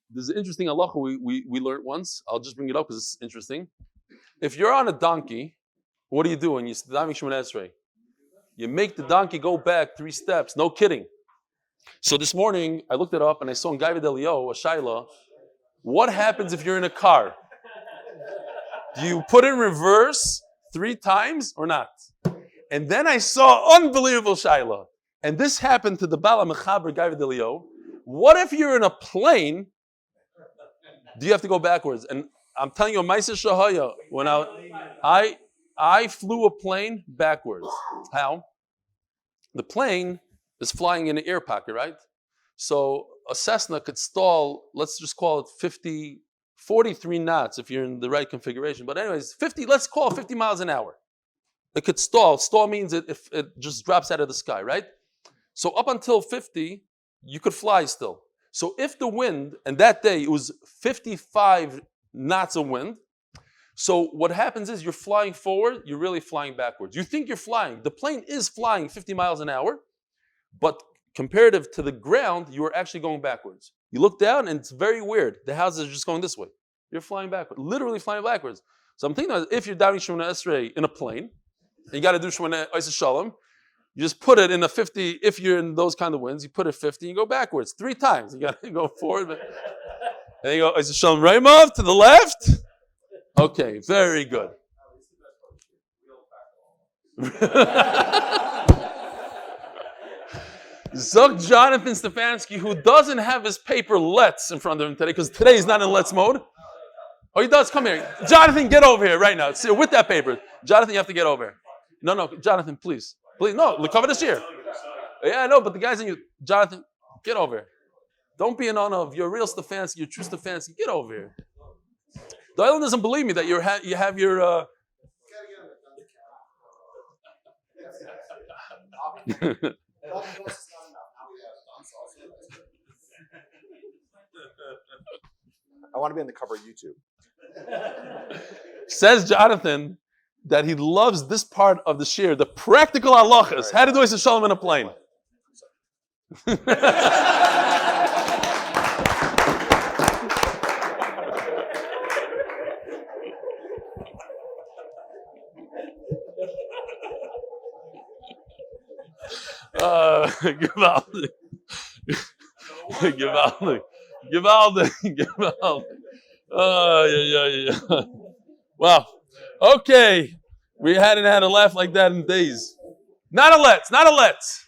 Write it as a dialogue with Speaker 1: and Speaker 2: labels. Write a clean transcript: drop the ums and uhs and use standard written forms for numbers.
Speaker 1: There's an interesting halacha we learned once. I'll just bring it up because it's interesting. If you're on a donkey, what do you do when you're davening Shemoneh Esrei? You make the donkey go back 3 steps. No kidding. So this morning, I looked it up and I saw in Gaiva Delio, a Shaila, what happens if you're in a car? Do you put in reverse 3 times or not? And then I saw unbelievable Shaila. And this happened to the Bala Mechaber Gaiva Delio. What if you're in a plane? Do you have to go backwards? And I'm telling you, Maisa Shahaya, when I flew a plane backwards. How? The plane is flying in an air pocket, right? So a Cessna could stall, let's just call it 43 knots if you're in the right configuration. But anyways, let's call it 50 miles an hour. It could stall. Stall means it just drops out of the sky, right? So up until 50, you could fly still. So if the wind, and that day it was 55 knots of wind, so what happens is you're flying forward, you're really flying backwards. You think you're flying. The plane is flying 50 miles an hour, but comparative to the ground, you are actually going backwards. You look down and it's very weird. The houses are just going this way. You're flying backwards, literally flying backwards. So I'm thinking if you're davening Shemoneh Esrei in a plane, and you got to do Shemoneh Esrei Shalom, you just put it in a 50, if you're in those kind of winds, you put it 50 and you go backwards 3 times. You got to go forward. And then you go, Esrei Shalom Raimov to the left. Okay, very good. Zug Jonathan Stefanski, who doesn't have his paper Let's in front of him today, because today he's not in Let's mode. Oh, he does. Come here. Jonathan, get over here right now. See, with that paper. Jonathan, you have to get over here. No, Jonathan, please. Please, no, cover this here. Yeah, I know, but the guys in you. Jonathan, get over here. Don't be an honor of your real Stefanski, your true Stefanski. Get over here. The island doesn't believe me that you have your...
Speaker 2: I want to be on the cover of YouTube.
Speaker 1: Says Jonathan that he loves this part of the shir, the practical halachas. Right. How to do Esrei Shalom in a plane. Gewaldig. Yeah. Wow. Okay. We hadn't had a laugh like that in days. Not a let's.